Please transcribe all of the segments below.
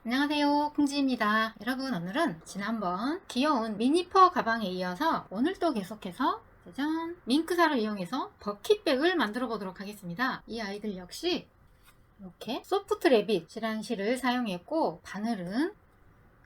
안녕하세요, 콩지입니다. 여러분, 오늘은 지난번 귀여운 미니퍼 가방에 이어서 오늘도 계속해서 짜잔, 밍크사를 이용해서 버킷백을 만들어 보도록 하겠습니다. 이 아이들 역시 이렇게 소프트 레빗이라는 실을 사용했고, 바늘은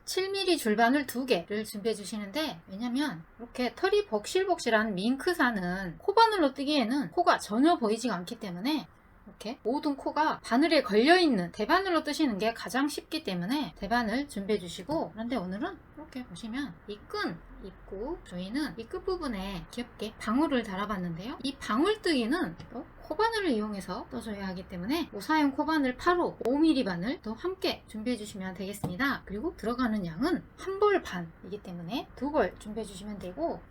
7mm 줄바늘 2개를 준비해 주시는데, 왜냐면 이렇게 털이 복실복실한 밍크사는 코바늘로 뜨기에는 코가 전혀 보이지가 않기 때문에 이렇게 모든 코가 바늘에 걸려있는 대바늘로 뜨시는 게 가장 쉽기 때문에 대바늘 준비해 주시고, 그런데 오늘은 이렇게 보시면 이 끈 있고, 저희는 이 끝부분에 귀엽게 방울을 달아봤는데요, 이 방울 뜨기는 또 코바늘을 이용해서 떠줘야 하기 때문에 무사용 코바늘 8호 5mm 바늘도 함께 준비해 주시면 되겠습니다. 그리고 들어가는 양은 한 벌 반이기 때문에 2벌 준비해 주시면 되고,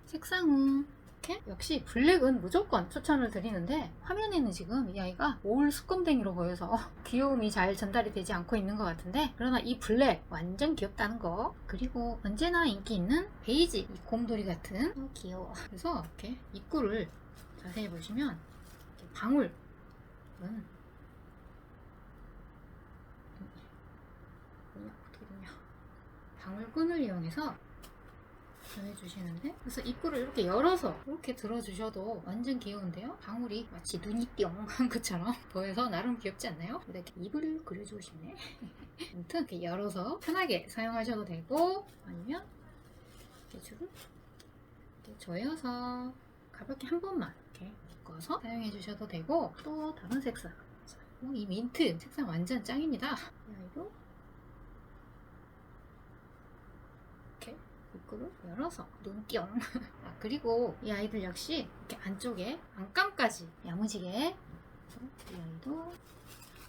색상은 이렇게, 역시 블랙은 무조건 추천을 드리는데 화면에는 지금 이 아이가 올 수검댕이로 보여서 귀여움이 잘 전달이 되지 않고 있는 것 같은데, 그러나 이 블랙 완전 귀엽다는 거. 그리고 언제나 인기 있는 베이지, 이 곰돌이 같은 귀여워. 그래서 이렇게 입구를 자세히 보시면 이렇게 방울은 어떻게 되냐, 방울끈을 이용해서 전해주시는데, 그래서 입구를 이렇게 열어서 이렇게 들어주셔도 완전 귀여운데요, 방울이 마치 눈이 뿅 한 것처럼 보여서 나름 귀엽지 않나요? 이렇게 입을 그려주고 싶네. 아무튼 이렇게 열어서 편하게 사용하셔도 되고, 아니면 이렇게 줄을 이렇게 조여서 가볍게 한 번만 이렇게 묶어서 사용해 주셔도 되고, 또 다른 색상, 이 민트 색상 완전 짱입니다. 이 아이도 이렇게 입구를 열어서 눈뿅. 그리고 이 아이들 역시 이렇게 안쪽에 안감까지 야무지게 이 아이도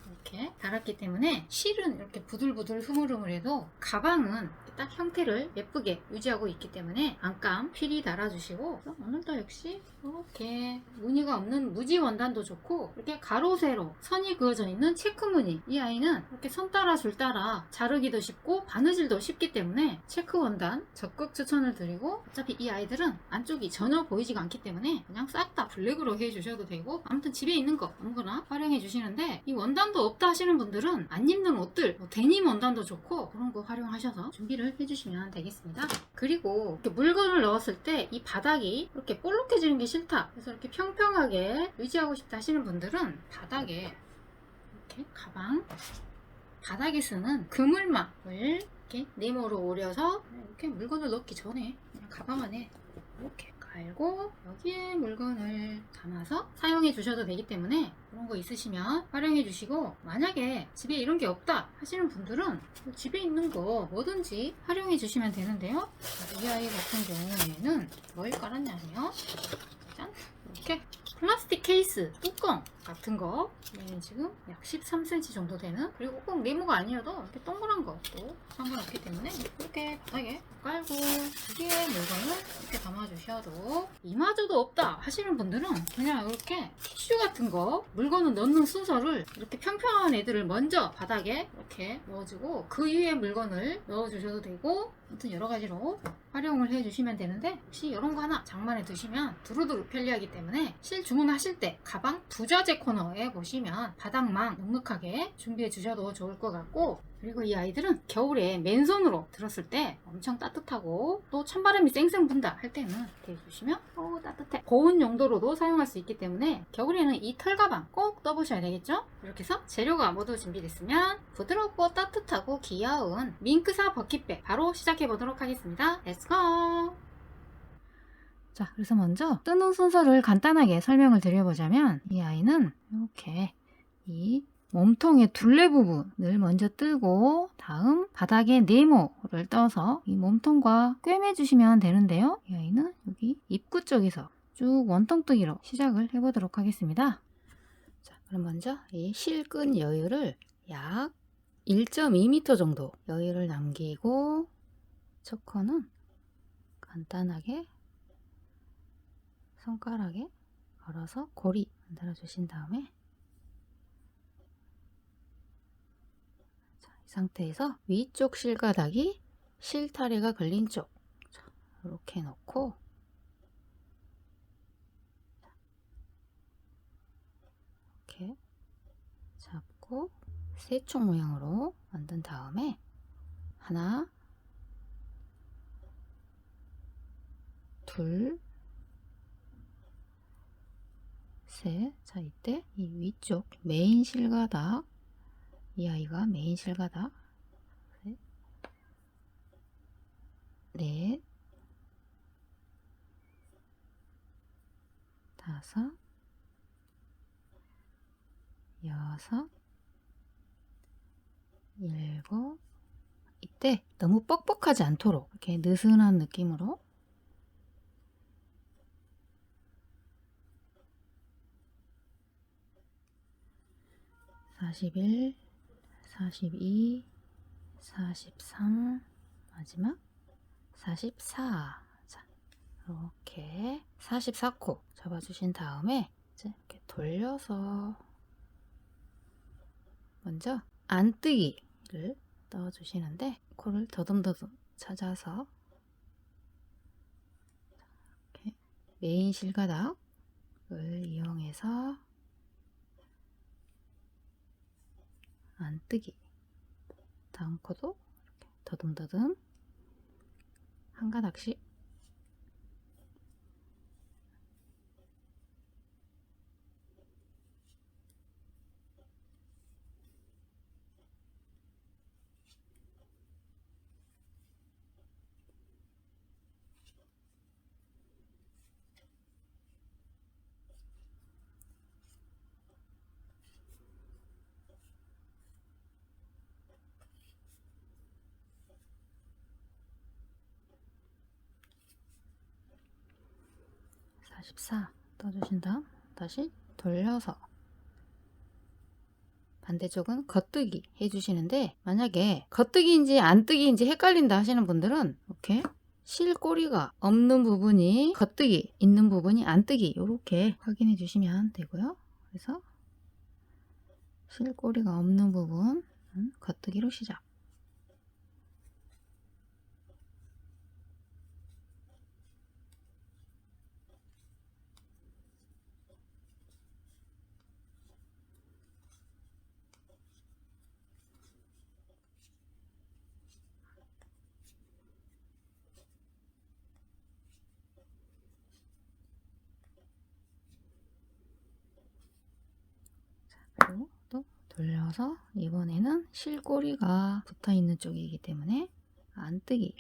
이렇게 달았기 때문에 실은 이렇게 부들부들 흐물흐물해도 가방은 딱 형태를 예쁘게 유지하고 있기 때문에 안감 필히 달아주시고, 오늘도 역시 이렇게 무늬가 없는 무지 원단도 좋고, 이렇게 가로 세로 선이 그어져 있는 체크 무늬, 이 아이는 이렇게 선 따라 줄 따라 자르기도 쉽고 바느질도 쉽기 때문에 체크 원단 적극 추천을 드리고, 어차피 이 아이들은 안쪽이 전혀 보이지가 않기 때문에 그냥 싹 다 블랙으로 해주셔도 되고, 아무튼 집에 있는 거 아무거나 활용해 주시는데, 이 원단도 없다 하시는 분들은 안 입는 옷들, 데님 원단도 좋고 그런 거 활용하셔서 준비를 해주시면 되겠습니다. 그리고 이렇게 물건을 넣었을 때 이 바닥이 이렇게 볼록해지는 게 싫다, 그래서 이렇게 평평하게 유지하고 싶다 하시는 분들은 바닥에 이렇게 가방 바닥에 쓰는 그물망을 이렇게 네모로 오려서 이렇게 물건을 넣기 전에 그냥 가방 안에 이렇게 갈고 여기에 물건을 담아서 사용해 주셔도 되기 때문에, 그런 거 있으시면 활용해 주시고, 만약에 집에 이런 게 없다 하시는 분들은 집에 있는 거 뭐든지 활용해 주시면 되는데요, 이 아이 같은 경우에는 뭘 깔았냐면요, 짠, 이렇게 플라스틱 케이스 뚜껑 같은 거, 얘는 지금 약 13cm 정도 되는, 그리고 꼭 네모가 아니어도 이렇게 동그란 것도 상관없기 때문에 이렇게 바닥에 깔고 여기에 물건을 이렇게 담아주셔도, 이마저도 없다 하시는 분들은 그냥 이렇게 티슈 같은 거 물건을 넣는 순서를 이렇게 평평한 애들을 먼저 바닥에 이렇게 넣어주고 그 위에 물건을 넣어주셔도 되고, 아무튼 여러가지로 활용을 해주시면 되는데, 혹시 이런 거 하나 장만해 두시면 두루두루 편리하기 때문에 실 주문하실 때 가방 부자재 코너에 보시면 바닥망 넉넉하게 준비해 주셔도 좋을 것 같고, 그리고 이 아이들은 겨울에 맨손으로 들었을 때 엄청 따뜻하고, 또 찬바람이 쌩쌩 분다 할 때는 이렇게 보시면 따뜻해, 보온 용도로도 사용할 수 있기 때문에 겨울에는 이 털가방 꼭 떠보셔야 되겠죠. 이렇게 해서 재료가 모두 준비됐으면 부드럽고 따뜻하고 귀여운 밍크사 버킷백 바로 시작해 보도록 하겠습니다. 렛츠고! 자, 그래서 먼저 뜨는 순서를 간단하게 설명을 드려보자면, 이 아이는 이렇게 이 몸통의 둘레 부분을 먼저 뜨고, 다음 바닥에 네모를 떠서 이 몸통과 꿰매 주시면 되는데요, 이 아이는 여기 입구 쪽에서 쭉 원통뜨기로 시작을 해보도록 하겠습니다. 자, 그럼 먼저 이 실끈 여유를 약 1.2m 정도 여유를 남기고, 초커는 간단하게 손가락에 걸어서 고리 만들어 주신 다음에, 자, 이 상태에서 위쪽 실가닥이 실타래가 걸린 쪽 이렇게 놓고, 이렇게 잡고 세총 모양으로 만든 다음에 하나, 둘, 셋. 자, 이때 이 위쪽 메인 실가닥, 이 아이가 메인 실가닥, 셋, 넷, 다섯, 여섯, 일곱. 이때 너무 뻑뻑하지 않도록 이렇게 느슨한 느낌으로 41, 42, 43, 마지막 44. 자, 이렇게 44코 잡아주신 다음에 이제 이렇게 돌려서 먼저 안뜨기를 넣어주시는데, 코를 더듬더듬 찾아서 이렇게 메인 실가닥을 이용해서 안뜨기, 다음 코도 이렇게 더듬더듬 한 가닥씩 떠주신 다음 다시 돌려서 반대쪽은 겉뜨기 해주시는데, 만약에 겉뜨기인지 안뜨기인지 헷갈린다 하시는 분들은 이렇게 실꼬리가 없는 부분이 겉뜨기, 있는 부분이 안뜨기, 이렇게 확인해 주시면 되고요. 그래서 실꼬리가 없는 부분 겉뜨기로 시작. 그리고 또 돌려서 이번에는 실꼬리가 붙어 있는 쪽이기 때문에 안뜨기.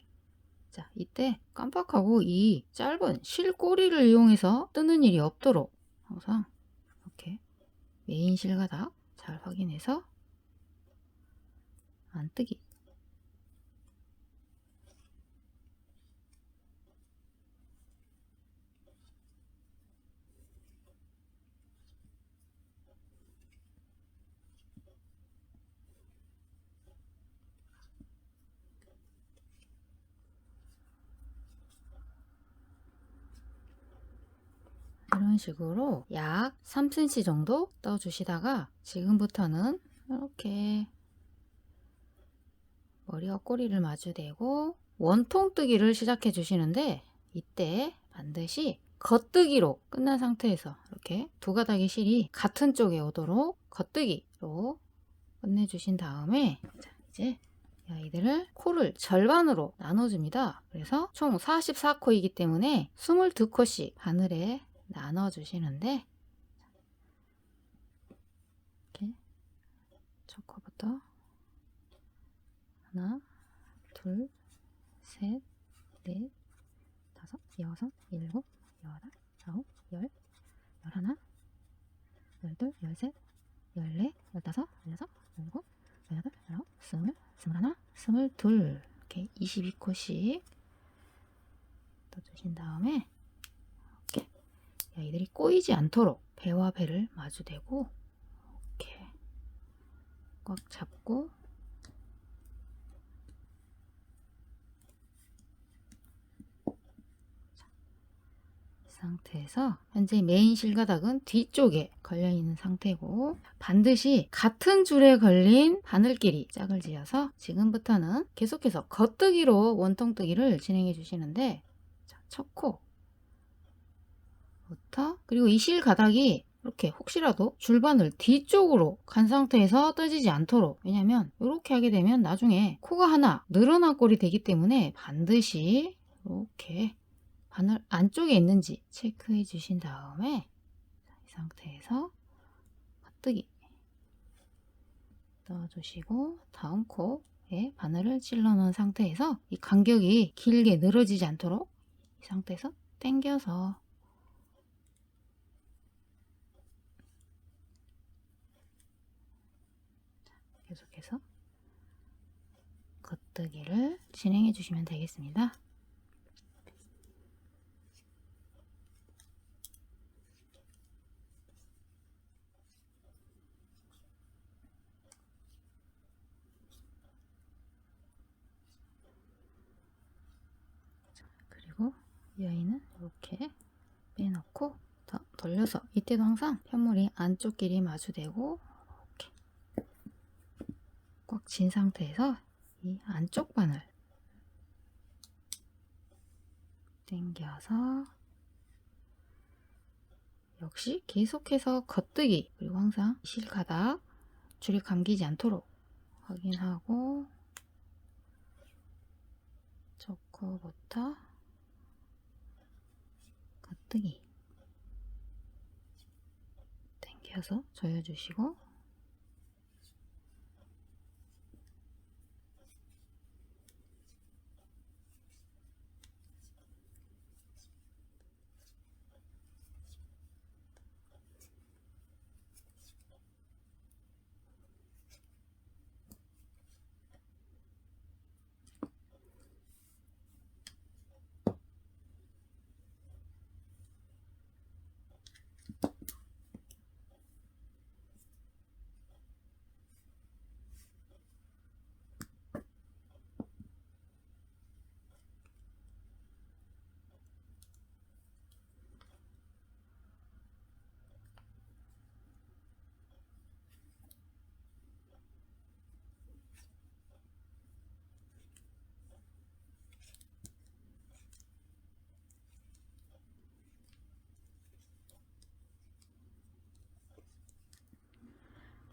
자, 이때 깜빡하고 이 짧은 실꼬리를 이용해서 뜨는 일이 없도록 항상 이렇게 메인 실가닥 잘 확인해서 안뜨기. 이런 식으로 약 3cm 정도 떠주시다가 지금부터는 이렇게 머리와 꼬리를 마주대고 원통뜨기를 시작해 주시는데, 이때 반드시 겉뜨기로 끝난 상태에서 이렇게 두 가닥의 실이 같은 쪽에 오도록 겉뜨기로 끝내주신 다음에, 자, 이제 이 아이들을 코를 절반으로 나눠줍니다. 그래서 총 44코이기 때문에 22코씩 바늘에 나눠주시는데, 이렇게 첫 코부터 하나, 둘, 셋, 넷, 다섯, 여섯, 일곱, 여덟, 아홉, 열, 열하나, 열둘, 열셋, 열넷, 열다섯, 열여섯, 열일곱, 열여덟, 열아홉, 스물, 스물하나, 스물둘. 이렇게 22코씩 떠주신 다음에 이렇게 아이들이 꼬이지 않도록 배와 배를 마주대고 이렇게 꽉 잡고 상태에서 현재 메인 실가닥은 뒤쪽에 걸려있는 상태고, 반드시 같은 줄에 걸린 바늘끼리 짝을 지어서 지금부터는 계속해서 겉뜨기로 원통뜨기를 진행해 주시는데, 첫 코부터, 그리고 이 실가닥이 이렇게 혹시라도 줄바늘 뒤쪽으로 간 상태에서 떠지지 않도록, 왜냐면 이렇게 하게 되면 나중에 코가 하나 늘어난 꼴이 되기 때문에 반드시 이렇게 바늘 안쪽에 있는지 체크해 주신 다음에 이 상태에서 가뜨기 넣어주시고 다음 코에 바늘을 찔러 놓은 상태에서 이 간격이 길게 늘어지지 않도록 이 상태에서 당겨서 계속해서 겉뜨기를 진행해 주시면 되겠습니다. 그리고 이 아이는 이렇게 빼놓고 더 돌려서, 이때도 항상 편물이 안쪽 길이 마주대고 이렇게 꽉 진 상태에서 이 안쪽 바늘 당겨서 역시 계속해서 겉뜨기, 그리고 항상 실가닥 줄이 감기지 않도록 확인하고 초코부터 겉뜨기 당겨서 조여주시고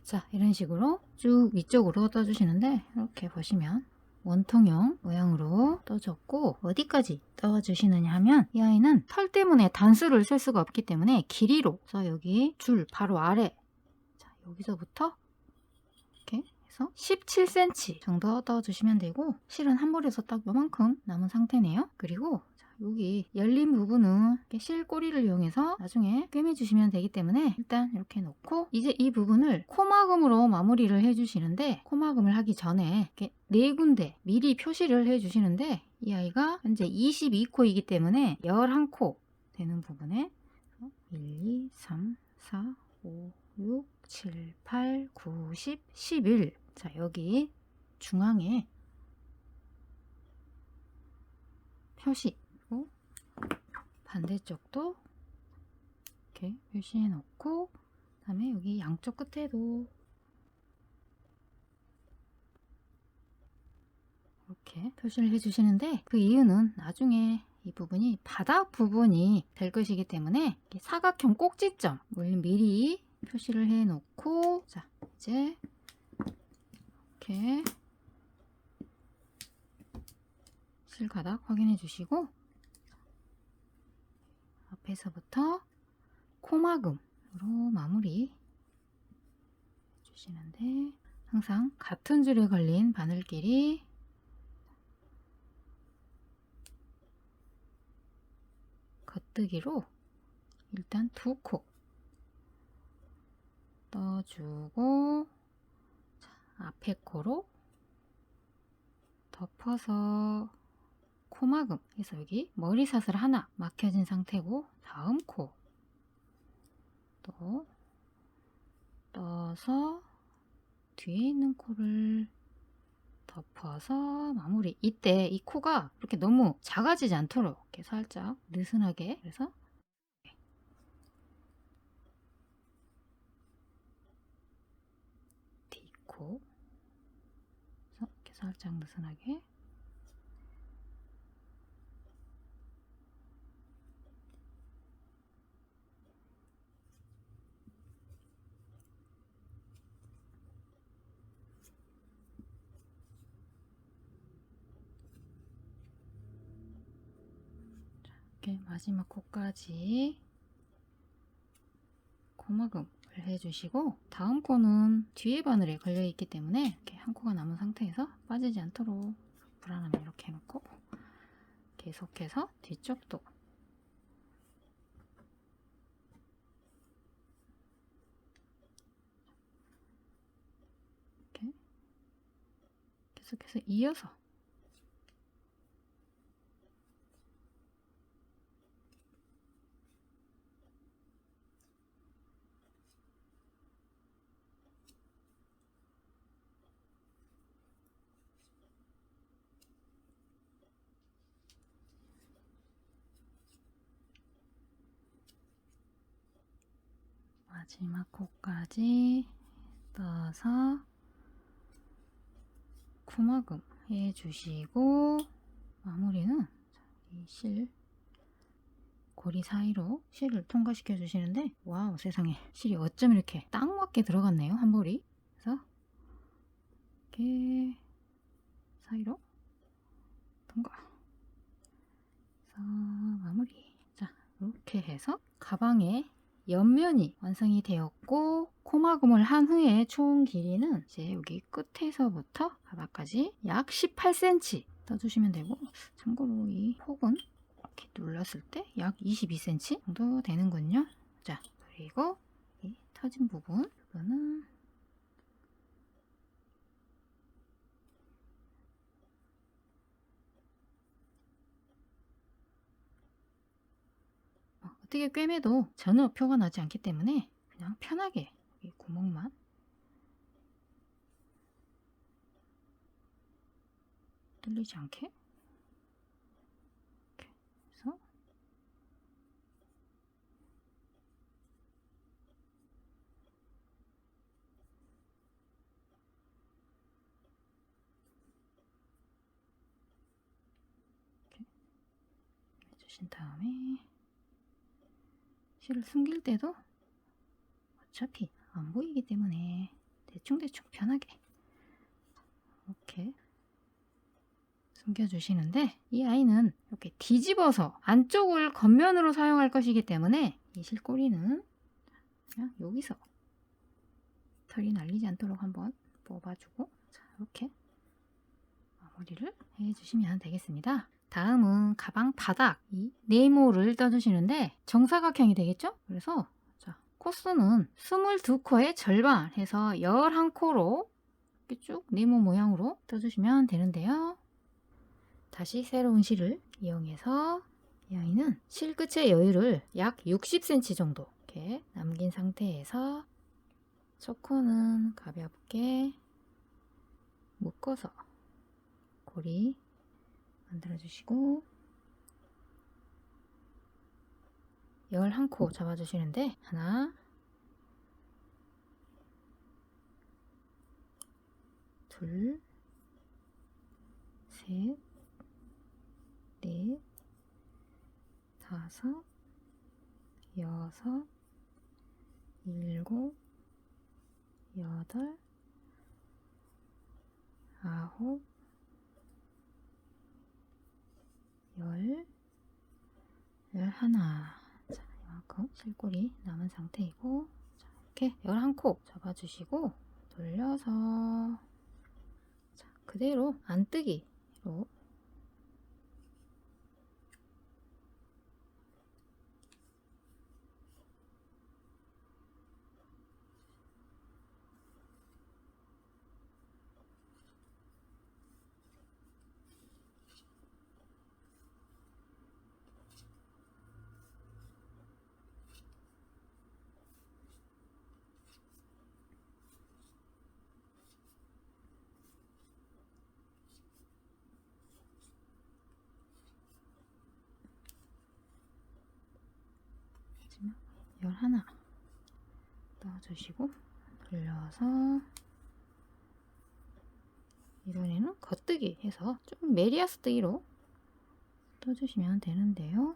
자, 이런 식으로 쭉 위쪽으로 떠주시는데 이렇게 보시면 원통형 모양으로 떠졌고, 어디까지 떠주시느냐 하면 이 아이는 털 때문에 단수를 쓸 수가 없기 때문에 길이로, 그래서 여기 줄 바로 아래, 자, 여기서부터 이렇게 해서 17cm 정도 떠주시면 되고, 실은 한 볼에서 딱 요만큼 남은 상태네요. 그리고 여기 열린 부분은 실 꼬리를 이용해서 나중에 꿰매주시면 되기 때문에 일단 이렇게 놓고, 이제 이 부분을 코막음으로 마무리를 해주시는데, 코막음을 하기 전에 이렇게 4군데 미리 표시를 해주시는데, 이 아이가 현재 22코이기 때문에 11코 되는 부분에 1, 2, 3, 4, 5, 6, 7, 8, 9, 10, 11. 자, 여기 중앙에 표시, 반대쪽도 이렇게 표시해 놓고, 그 다음에 여기 양쪽 끝에도 이렇게 표시를 해 주시는데, 그 이유는 나중에 이 부분이 바닥 부분이 될 것이기 때문에 사각형 꼭지점 미리 표시를 해 놓고, 자, 이제 이렇게 실가닥 확인해 주시고, 앞에서부터 코막음으로 마무리 해주시는데, 항상 같은 줄에 걸린 바늘끼리 겉뜨기로 일단 2코 떠주고, 자, 앞에 코로 덮어서 코막음 해서 여기 머리사슬 하나 막혀진 상태고, 다음 코 또 떠서 뒤에 있는 코를 덮어서 마무리. 이때 이 코가 이렇게 너무 작아지지 않도록 이렇게 살짝 느슨하게, 그래서 D코 이렇게 살짝 느슨하게 이렇게 마지막 코까지 고막음을 해주시고, 다음 코는 뒤에 바늘에 걸려 있기 때문에 이렇게 한 코가 남은 상태에서 빠지지 않도록 불안하면 이렇게 해놓고, 계속해서 뒤쪽도 이렇게 계속해서 이어서 마지막 코까지 떠서 구막음 해주시고, 마무리는 이 실 고리 사이로 실을 통과시켜 주시는데, 와우, 세상에, 실이 어쩜 이렇게 딱 맞게 들어갔네요, 한 볼이. 그래서 이렇게 사이로 통과. 그래서 마무리. 자, 이렇게 해서 가방의 옆면이 완성이 되었고, 코막음을 한 후에 총 길이는 이제 여기 끝에서부터 바닥까지 약 18cm 떠주시면 되고, 참고로 이 폭은 이렇게 눌렀을 때 약 22cm 정도 되는군요. 자, 그리고 이 터진 부분, 이거는 어떻게 꿰매도 전혀 표가 나지 않기 때문에 그냥 편하게 이 구멍만 뚫리지 않게 이렇게 해서 이렇게 해주신 다음에, 실을 숨길 때도 어차피 안 보이기 때문에 대충대충 편하게 이렇게 숨겨주시는데, 이 아이는 이렇게 뒤집어서 안쪽을 겉면으로 사용할 것이기 때문에 이 실꼬리는 그냥 여기서 털이 날리지 않도록 한번 뽑아주고, 자, 이렇게 마무리를 해주시면 되겠습니다. 다음은 가방 바닥, 이 네모를 떠주시는데 정사각형이 되겠죠? 그래서 자, 코스는 22코의 절반 해서 11코로 이렇게 쭉 네모 모양으로 떠주시면 되는데요. 다시 새로운 실을 이용해서 이 아이는 실 끝의 여유를 약 60cm 정도 이렇게 남긴 상태에서 첫 코는 가볍게 묶어서 고리 만들어주시고, 11코 잡아주시는데, 하나, 둘, 셋, 넷, 다섯, 여섯, 일곱, 여덟, 아홉, 열하나. 자, 이만큼 실꼬리 남은 상태이고, 자, 이렇게 11코 잡아주시고 돌려서, 자, 그대로 안뜨기로 마지막 11 넣어주시고 돌려서, 이번에는 겉뜨기 해서 좀 메리아스 뜨기로 떠주시면 되는데요.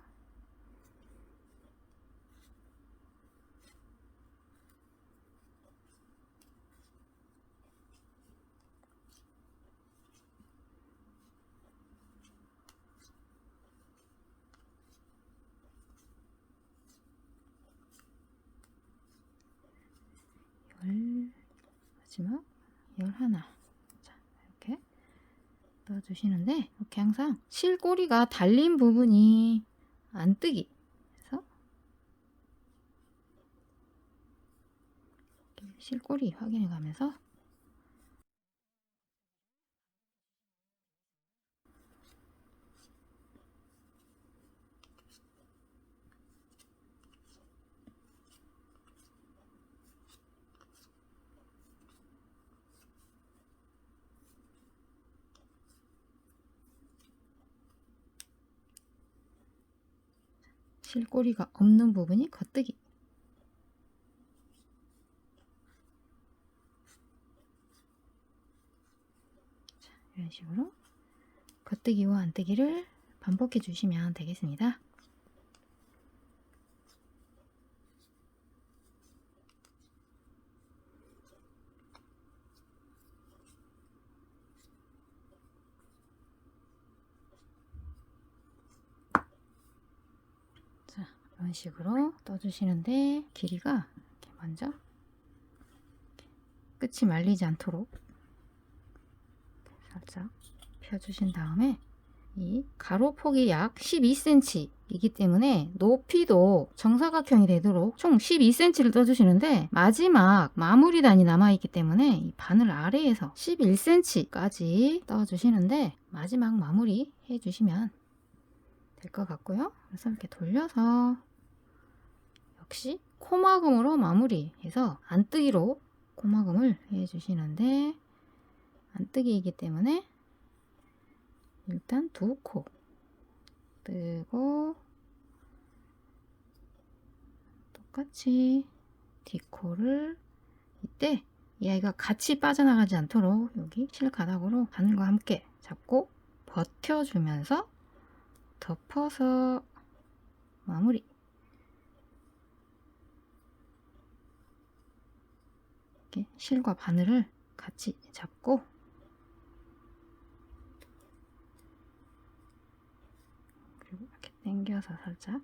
마지막 11. 자, 이렇게 넣어주시는데, 이렇게 항상 실꼬리가 달린 부분이 안 뜨기. 그래서 실꼬리 확인해 가면서 실꼬리가 없는 부분이 겉뜨기. 자, 이런 식으로 겉뜨기와 안뜨기를 반복해 주시면 되겠습니다. 자, 이런 식으로 떠주시는데 길이가 이렇게 먼저 끝이 말리지 않도록 살짝 펴주신 다음에 이 가로폭이 약 12cm 이기 때문에 높이도 정사각형이 되도록 총 12cm를 떠주시는데 마지막 마무리 단이 남아있기 때문에 이 바늘 아래에서 11cm까지 떠주시는데 마지막 마무리 해주시면 될 것 같고요. 그래서 이렇게 돌려서 역시 코막음으로 마무리해서 안뜨기로 코막음을 해주시는데 안뜨기이기 때문에 일단 두 코 뜨고 똑같이 뒷코를 이때 이 아이가 같이 빠져나가지 않도록 여기 실가닥으로 바늘과 함께 잡고 버텨주면서 덮어서 마무리. 이렇게 실과 바늘을 같이 잡고 그리고 이렇게 당겨서 살짝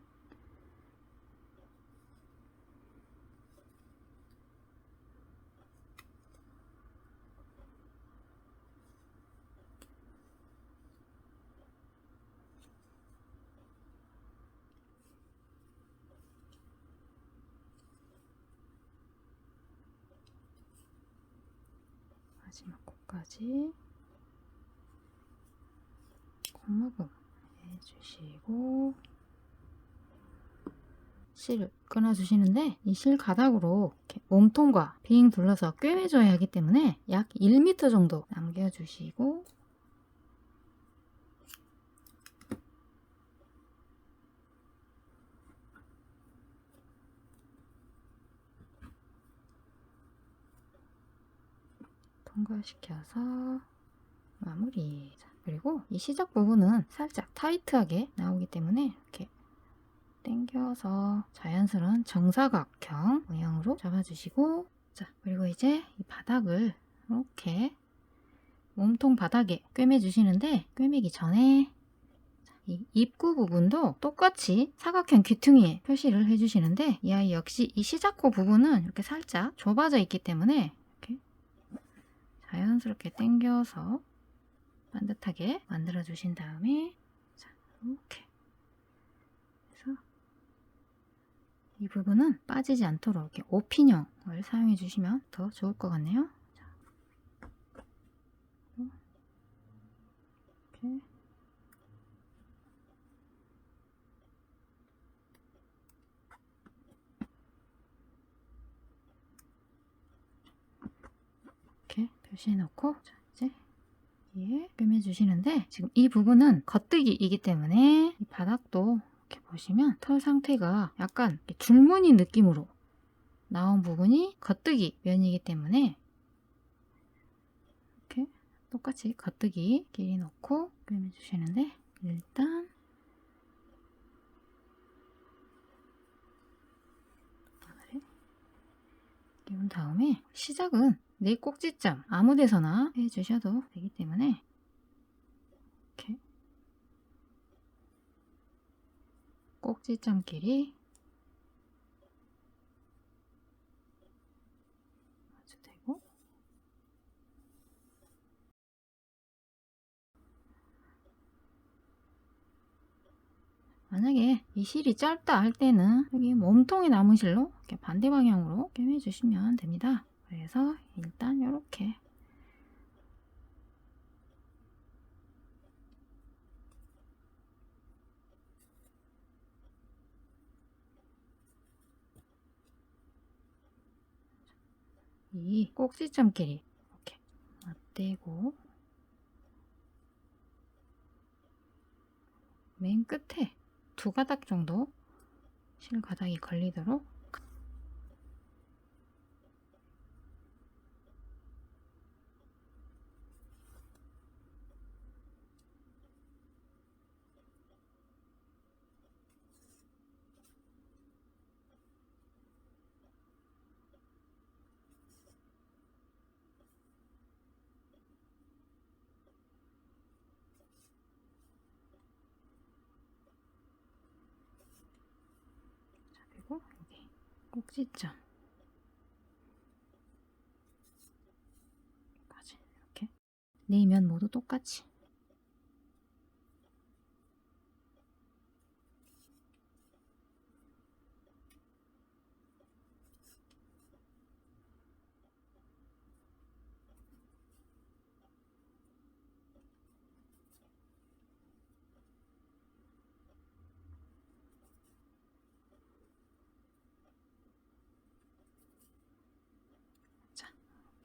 마지막 코까지 코막음 해주시고 실을 끊어주시는데 이 실 가닥으로 이렇게 몸통과 빙 둘러서 꿰매줘야 하기 때문에 약 1m 정도 남겨주시고 통과시켜서 마무리. 자, 그리고 이 시작 부분은 살짝 타이트하게 나오기 때문에 이렇게 당겨서 자연스러운 정사각형 모양으로 잡아주시고 자 그리고 이제 이 바닥을 이렇게 몸통 바닥에 꿰매주시는데 꿰매기 전에 이 입구 부분도 똑같이 사각형 귀퉁이에 표시를 해주시는데 이 아이 역시 이 시작코 부분은 이렇게 살짝 좁아져 있기 때문에 이렇게 자연스럽게 당겨서 반듯하게 만들어 주신 다음에 자, 이렇게 해서 이 부분은 빠지지 않도록 이렇게 오핀형을 사용해 주시면 더 좋을 것 같네요. 자, 이렇게 이렇게 표시해 놓고 자, 이제 여기에 꿰매 주시는데 지금 이 부분은 겉뜨기이기 때문에 이 바닥도 이렇게 보시면 털 상태가 약간 줄무늬 느낌으로 나온 부분이 겉뜨기 면이기 때문에 이렇게 똑같이 겉뜨기 길이 놓고 꿰매 주시는데 일단 바늘에 끼운 다음에 시작은 네 꼭지점 아무 데서나 해주셔도 되기 때문에 이렇게 꼭지점 길이 아주 되고 만약에 이 실이 짧다 할 때는 여기 몸통이 남은 실로 이렇게 반대 방향으로 꿰매주시면 됩니다. 그래서 일단 이렇게 이 꼭지점끼리 이렇게 맞대고 맨 끝에 2가닥 정도 실 가닥이 걸리도록 그리고 여기 꼭지점 까지 이렇게 4면 모두 똑같이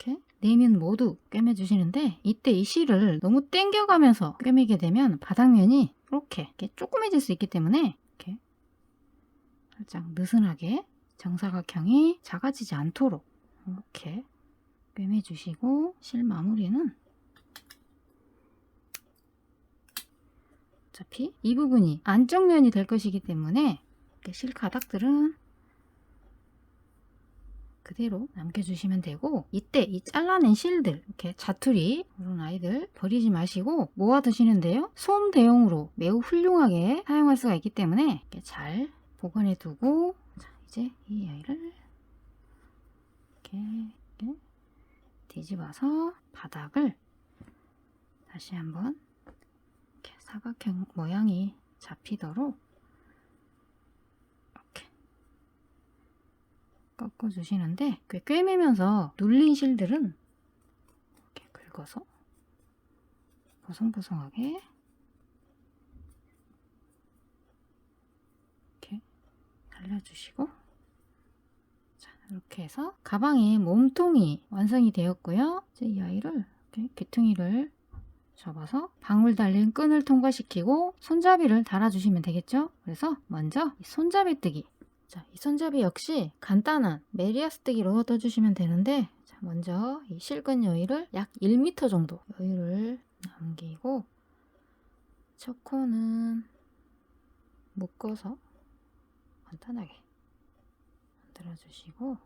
이렇게 4면 모두 꿰매주시는데 이때 이 실을 너무 당겨가면서 꿰매게 되면 바닥면이 이렇게 조그매질 수 있기 때문에 이렇게 살짝 느슨하게 정사각형이 작아지지 않도록 이렇게 꿰매주시고 실 마무리는 어차피 이 부분이 안쪽 면이 될 것이기 때문에 이렇게 실 가닥들은 그대로 남겨주시면 되고 이때 이 잘라낸 실들 이렇게 자투리 그런 아이들 버리지 마시고 모아두시는데요. 솜 대용으로 매우 훌륭하게 사용할 수가 있기 때문에 이렇게 잘 보관해 두고 자, 이제 이 아이를 이렇게 뒤집어서 바닥을 다시 한번 이렇게 사각형 모양이 잡히도록 이렇게 꺾어 주시는데 꿰매면서 눌린 실들은 이렇게 긁어서 보송보송하게 이렇게 살려주시고 자, 이렇게 해서 가방의 몸통이 완성이 되었고요. 이제 이 아이를 이렇게 귀퉁이를 접어서 방울 달린 끈을 통과시키고 손잡이를 달아주시면 되겠죠. 그래서 먼저 이 손잡이 뜨기, 자, 이 손잡이 역시 간단한 메리아스 뜨기로 떠주시면 되는데 자, 먼저 이 실끈 여유를 약 1m 정도 여유를 남기고 첫 코는 묶어서 간단하게 만들어주시고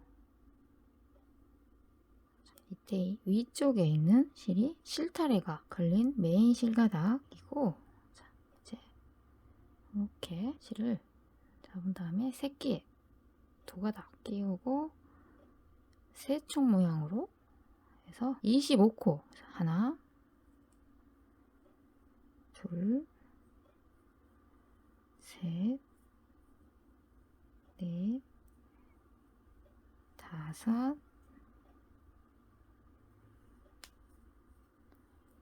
이때 이 위쪽에 있는 실이 실타래가 걸린 메인 실가닥이고 자, 이제 이렇게 실을 잡은 다음에 새끼에 2가닥 끼우고 세총 모양으로 해서 25코 하나 둘 셋 넷 다섯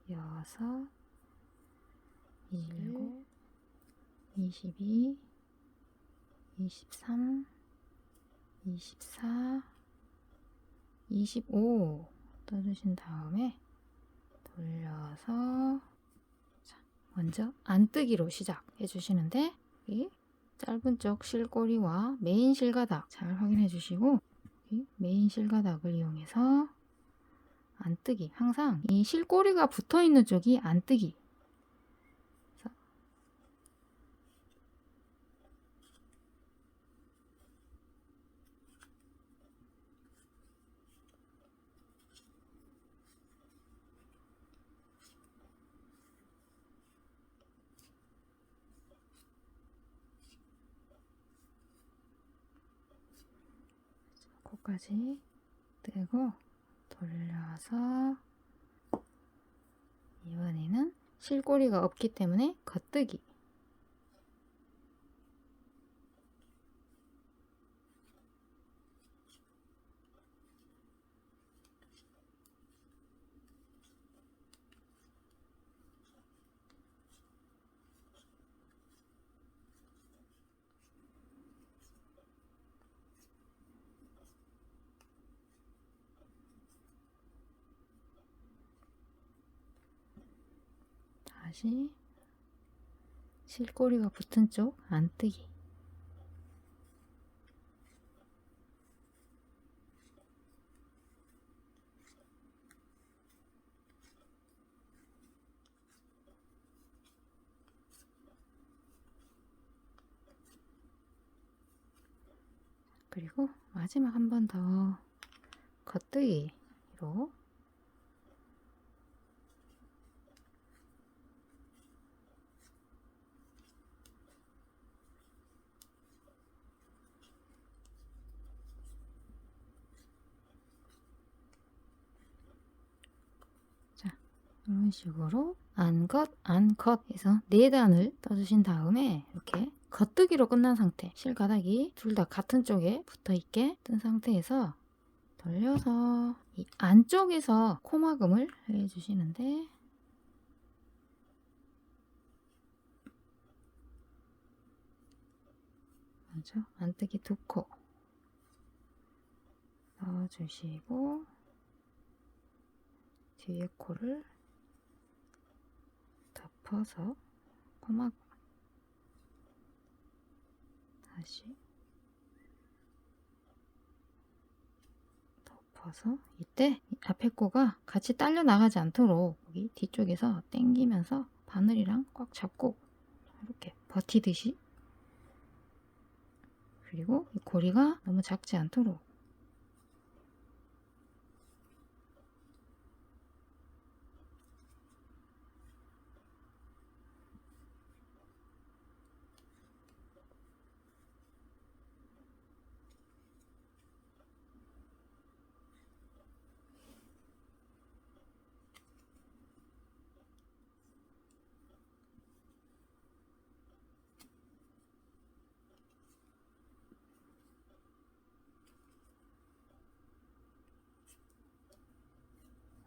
여섯 27 22 23 24 25 떠주신 다음에 돌려서 자, 먼저 안뜨기로 시작해 주시는데 이 짧은 쪽 실꼬리와 메인 실가닥 잘 확인해 주시고 이 메인 실가닥을 이용해서 안뜨기, 항상 이 실꼬리가 붙어 있는 쪽이 안뜨기. 코까지 뜨고 돌려서 이번에는 실꼬리가 없기 때문에 겉뜨기 다시 실꼬리가 붙은 쪽 안뜨기. 그리고 마지막 한 번 더 겉뜨기로 이런 식으로 안겉 안컷 해서 4단을 떠주신 다음에 이렇게 겉뜨기로 끝난 상태, 실가닥이 둘 다 같은 쪽에 붙어있게 뜬 상태에서 돌려서 이 안쪽에서 코막음을 해주시는데, 먼저 안뜨기 2코 넣어주시고 뒤에 코를 덮어서 코막음 다시 덮어서, 이때 앞에 코가 같이 딸려 나가지 않도록 여기 뒤쪽에서 당기면서 바늘이랑 꽉 잡고 이렇게 버티듯이, 그리고 이 고리가 너무 작지 않도록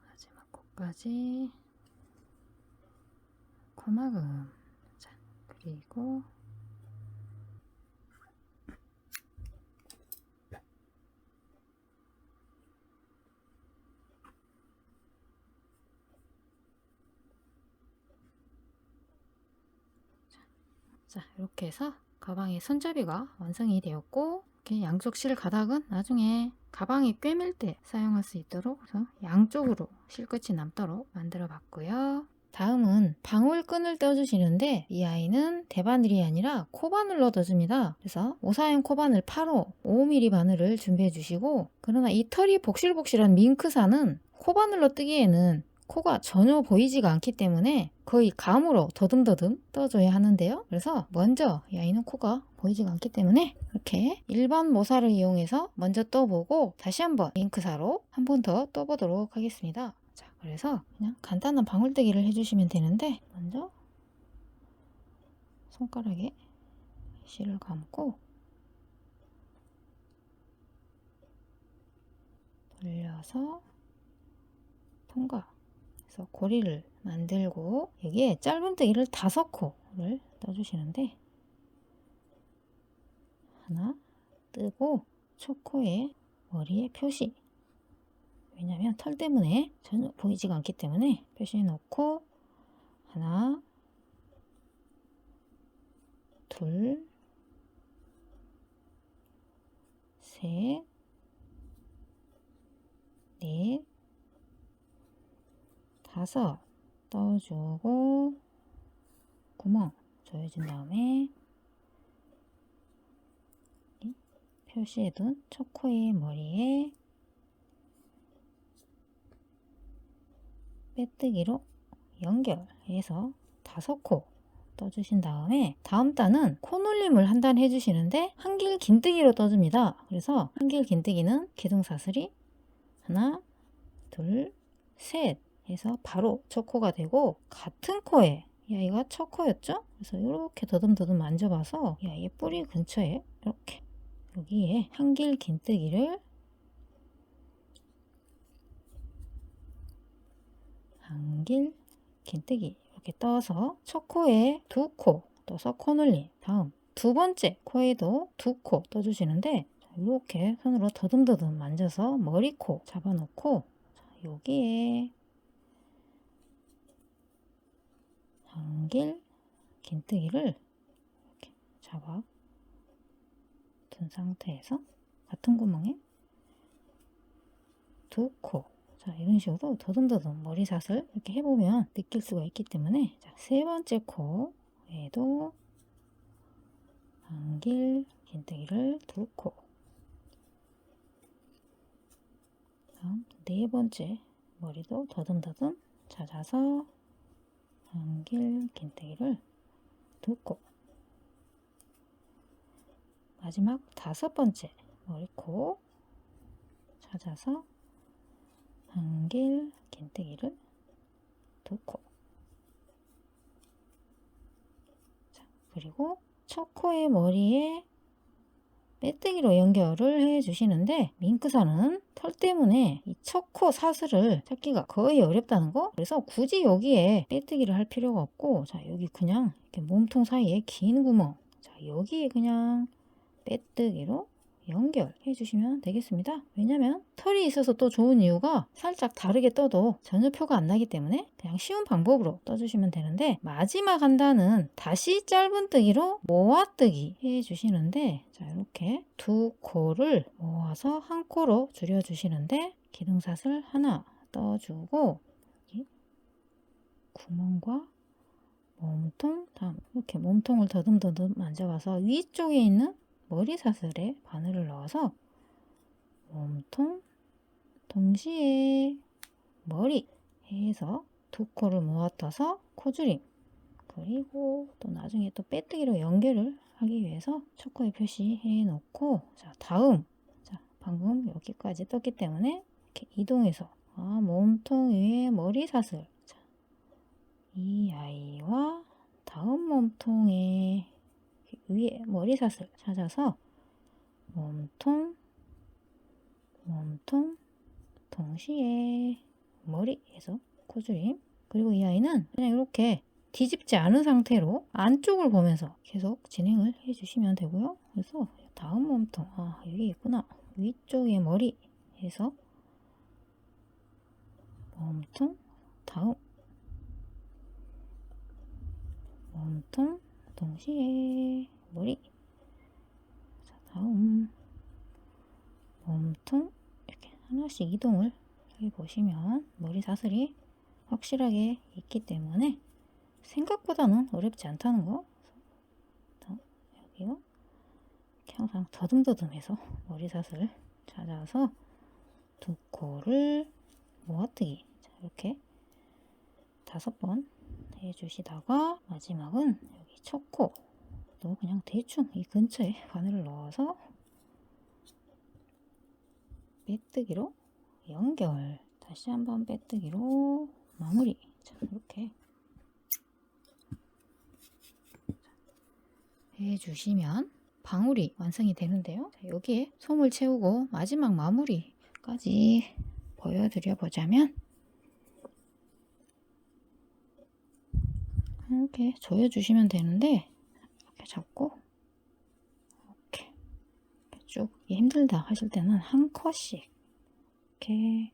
마지막 코까지 코막음. 자, 그리고 자, 이렇게 해서 가방의 손잡이가 완성이 되었고, 이렇게 양쪽 실 가닥은 나중에 가방이 꿰맬 때 사용할 수 있도록 그래서 양쪽으로 실끝이 남도록 만들어 봤고요. 다음은 방울끈을 떠주시는데, 이 아이는 대바늘이 아니라 코바늘로 떠줍니다. 그래서 오사용 코바늘 8호 5mm 바늘을 준비해 주시고, 그러나 이 털이 복실복실한 밍크사는 코바늘로 뜨기에는 코가 전혀 보이지가 않기 때문에 거의 감으로 더듬더듬 떠줘야 하는데요. 그래서 먼저 이 아이는 코가 보이지가 않기 때문에 이렇게 일반 모사를 이용해서 먼저 떠보고 다시 한번 잉크사로 한 번 더 떠보도록 하겠습니다. 자, 그래서 그냥 간단한 방울뜨기를 해주시면 되는데, 먼저 손가락에 실을 감고 돌려서 통과. 그래서 고리를 만들고 여기에 짧은뜨기를 5코를 떠주시는데, 하나 뜨고 초코의 머리에 표시, 왜냐면 털 때문에 전혀 보이지가 않기 때문에 표시해 놓고, 하나 둘 셋 넷 다섯 떠주고 구멍 조여준 다음에 표시해둔 초코의 머리에 빼뜨기로 연결해서 5코 떠주신 다음에, 다음 단은 코놀림을 한 단 해주시는데 한길 긴뜨기로 떠줍니다. 그래서 한길 긴뜨기는 기둥사슬이 하나 둘 셋 해서 바로 첫 코가 되고, 같은 코에 이 아이가 첫 코였죠? 그래서 이렇게 더듬더듬 만져봐서 이 아이의 뿌리 근처에 이렇게 여기에 한길 긴뜨기를 한길 긴뜨기 이렇게 떠서 첫 코에 2코 떠서 코놀림, 다음 두 번째 코에도 2코 떠주시는데, 이렇게 손으로 더듬더듬 만져서 머리코 잡아놓고 여기에 안길 긴뜨기를 이렇게 잡아 둔 상태에서 같은 구멍에 두 코. 자, 이런 식으로 더듬더듬 머리샷을 이렇게 해보면 느낄 수가 있기 때문에, 자, 세 번째 코에도 안길 긴뜨기를 두 코. 다음 네 번째 머리도 더듬더듬 찾아서 안길 긴뜨기를 두 코. 마지막 다섯 번째 머리코 찾아서 안길 긴뜨기를 두 코. 자, 그리고 첫 코의 머리에 빼뜨기로 연결을 해 주시는데, 밍크사는 털 때문에 이 첫 코 사슬을 찾기가 거의 어렵다는 거. 그래서 굳이 여기에 빼뜨기를 할 필요가 없고, 자, 여기 그냥 이렇게 몸통 사이에 긴 구멍, 자, 여기에 그냥 빼뜨기로 연결해 주시면 되겠습니다. 왜냐면 털이 있어서 또 좋은 이유가, 살짝 다르게 떠도 전혀 표가 안 나기 때문에 그냥 쉬운 방법으로 떠주시면 되는데, 마지막 한 단은 다시 짧은뜨기로 모아뜨기 해 주시는데, 자, 이렇게 두 코를 모아서 한 코로 줄여 주시는데, 기둥사슬 하나 떠주고 여기 구멍과 몸통, 다음 이렇게 몸통을 더듬더듬 만져봐서 위쪽에 있는 머리사슬에 바늘을 넣어서 몸통 동시에 머리 해서 두 코를 모아떠서 코줄임, 그리고 또 나중에 또 빼뜨기로 연결을 하기 위해서 첫 코에 표시해 놓고, 자, 다음, 자, 방금 여기까지 떴기 때문에 이렇게 이동해서 몸통 위에 머리사슬, 자, 이 아이와 다음 몸통에 위에 머리사슬 찾아서 몸통 동시에 머리에서 코줄임. 그리고 이 아이는 그냥 이렇게 뒤집지 않은 상태로 안쪽을 보면서 계속 진행을 해주시면 되고요. 그래서 다음 몸통, 여기 있구나, 위쪽에 머리에서 몸통, 다음 몸통 동시에 머리, 자, 다음 몸통, 이렇게 하나씩 이동을 해보시면 머리 사슬이 확실하게 있기 때문에 생각보다는 어렵지 않다는 거. 여기요, 항상 더듬더듬해서 머리 사슬 찾아서 두 코를 모아뜨기, 자, 이렇게 5번 해주시다가, 마지막은 여기 첫 코도 그냥 대충 이 근처에 바늘을 넣어서 빼뜨기로 연결, 다시 한번 빼뜨기로 마무리. 자, 이렇게 해주시면 방울이 완성이 되는데요. 자, 여기에 솜을 채우고 마지막 마무리까지 보여드려 보자면, 이렇게 조여주시면 되는데, 이렇게 잡고 이렇게 쭉, 힘들다 하실 때는 한 컷씩 이렇게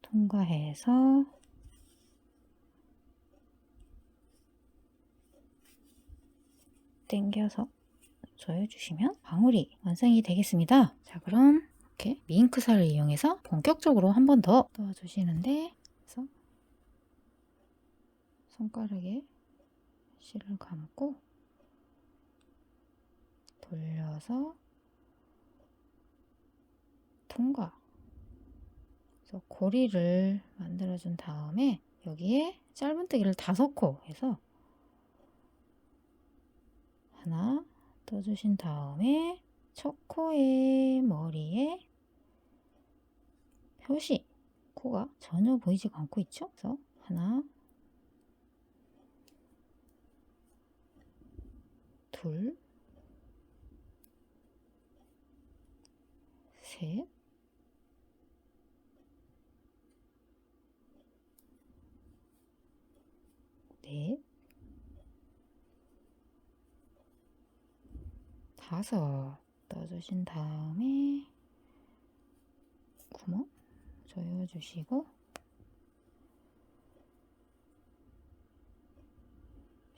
통과해서 당겨서 조여주시면 방울이 완성이 되겠습니다. 자, 그럼 이렇게 밍크살을 이용해서 본격적으로 한 번 더 넣어주시는데, 그래서 손가락에 실을 감고 돌려서 통과. 그래서 고리를 만들어준 다음에 여기에 짧은뜨기를 5코 해서 하나 떠주신 다음에 첫 코의 머리에 표시, 코가 전혀 보이지가 않고 있죠? 그래서 하나, 둘, 셋, 넷, 5 넣어주신 다음에 구멍 조여주시고,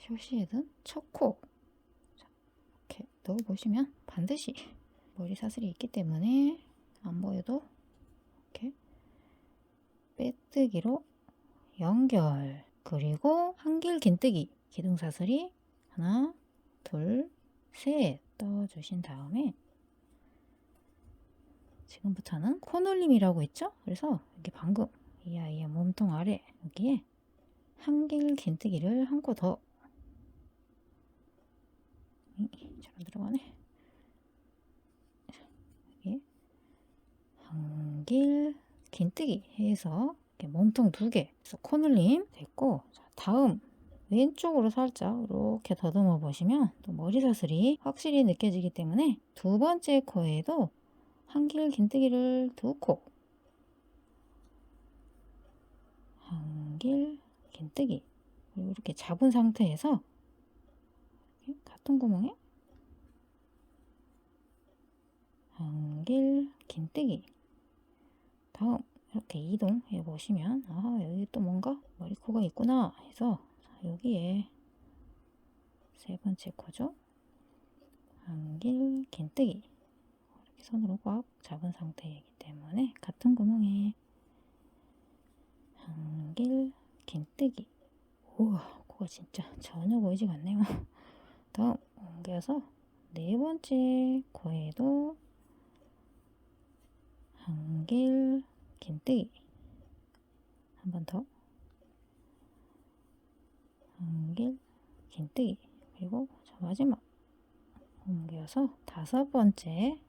표시해둔 첫 코. 이렇게 넣어보시면 반드시 머리 사슬이 있기 때문에 안 보여도 이렇게 빼뜨기로 연결. 그리고 한길 긴뜨기. 기둥사슬이 하나, 둘, 셋 떠주신 다음에 지금부터는 코놀림이라고 했죠? 그래서 여기 방금 이 아이의 몸통 아래 여기에 한길 긴뜨기를 한 코 더. 잘 들어가네. 여기 한길 긴뜨기 해서 이렇게 몸통 2개. 그래서 코놀림 됐고, 자, 다음 왼쪽으로 살짝 이렇게 더듬어 보시면 또 머리 사슬이 확실히 느껴지기 때문에 두 번째 코에도 한길 긴뜨기를 2코. 한길 긴뜨기. 그리고 이렇게 잡은 상태에서 이렇게 같은 구멍에 한길 긴뜨기. 다음 이렇게 이동해 보시면 아, 여기 또 뭔가 머리코가 있구나 해서 여기에 세 번째 코죠. 한길 긴뜨기. 이렇게 손으로 꽉 잡은 상태이기 때문에 같은 구멍에 한길 긴뜨기. 우와, 코가 진짜 전혀 보이지가 않네요. 다음 옮겨서 네 번째 코에도 한길 긴뜨기. 한 번 더. 한길 긴뜨기. 그리고 마지막 옮겨서 5번째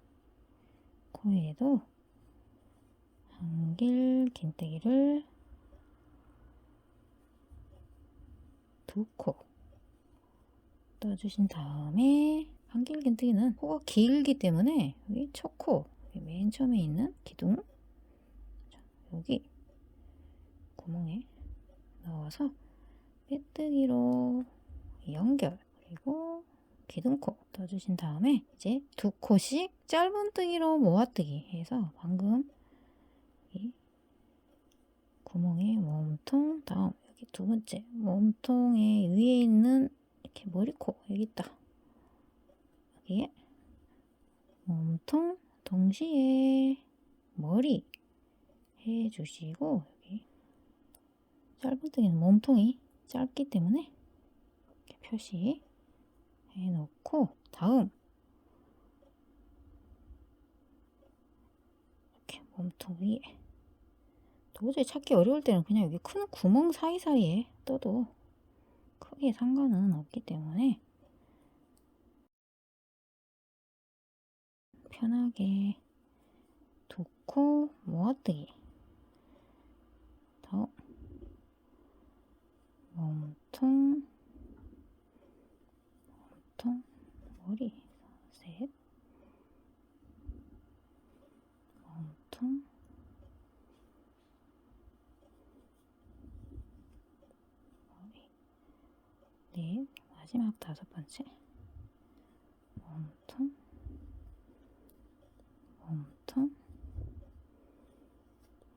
코에도 한길 긴뜨기를 2코 떠주신 다음에 한길 긴뜨기는 코가 길기 때문에 여기 첫 코, 맨 처음에 있는 기둥, 여기 구멍에 넣어서 빼뜨기로 연결. 그리고 기둥코 떠주신 다음에 이제 2코씩 짧은뜨기로 모아뜨기 해서 방금 이 구멍에 몸통, 다음 여기 두 번째 몸통의 위에 있는 이렇게 머리코 여기 있다. 여기에 몸통 동시에 머리 해주시고, 여기 짧은뜨기는 몸통이 짧기 때문에 이렇게 표시 해놓고, 다음 이렇게 몸통 위에 도저히 찾기 어려울 때는 그냥 여기 큰 구멍 사이사이에 떠도 크게 상관은 없기 때문에 편하게 2코 모아뜨기. 다음 몸통 머리 셋, 몸통 머리 넷, 마지막 5번째 몸통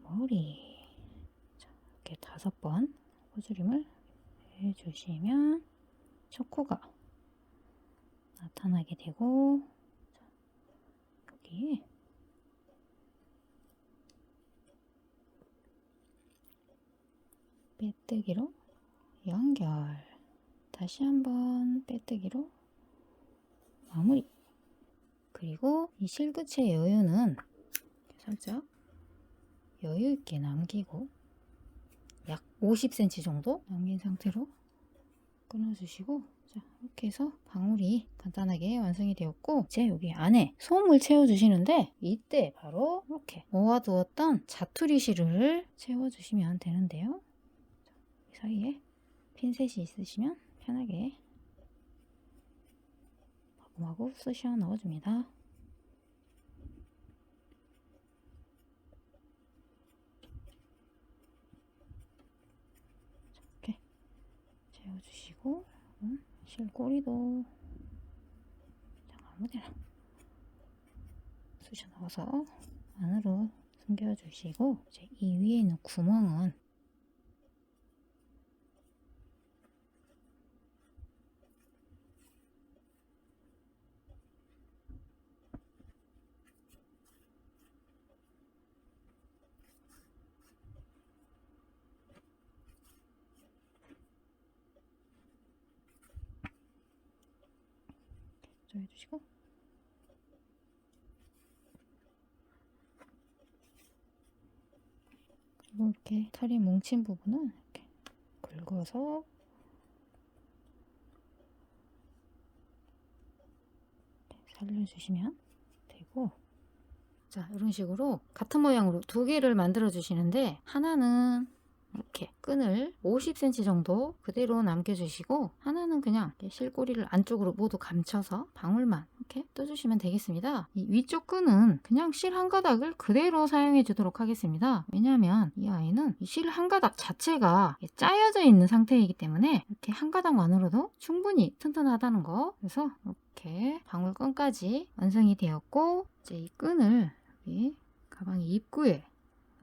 머리. 자, 이렇게 5번 꼬주림을 해주시면 첫 코가 나타나게 되고, 여기에 빼뜨기로 연결. 다시 한번 빼뜨기로 마무리. 그리고 이 실끝의 여유는 살짝 여유있게 남기고 약 50cm 정도 남긴 상태로 끊어주시고, 자, 이렇게 해서 방울이 간단하게 완성이 되었고, 이제 여기 안에 솜을 채워주시는데 이때 바로 이렇게 모아두었던 자투리 실을 채워주시면 되는데요. 자, 이 사이에 핀셋이 있으시면 편하게 마구마구 쑤셔 넣어줍니다. 이렇게 채워주시고, 실꼬리도 아무데나 쑤셔 넣어서 안으로 숨겨주시고, 이제 이 위에 있는 구멍은 해주시고 그리고 이렇게 털이 뭉친 부분은 이렇게 긁어서 살려주시면 되고, 자, 이런 식으로 같은 모양으로 두 개를 만들어 주시는데, 하나는 이렇게 끈을 50cm 정도 그대로 남겨주시고, 하나는 그냥 실꼬리를 안쪽으로 모두 감춰서 방울만 이렇게 떠주시면 되겠습니다. 이 위쪽 끈은 그냥 실 한 가닥을 그대로 사용해 주도록 하겠습니다. 왜냐하면 이 아이는 실 한 가닥 자체가 짜여져 있는 상태이기 때문에 이렇게 한 가닥만으로도 충분히 튼튼하다는 거. 그래서 이렇게 방울끈까지 완성이 되었고, 이제 이 끈을 여기 가방 입구에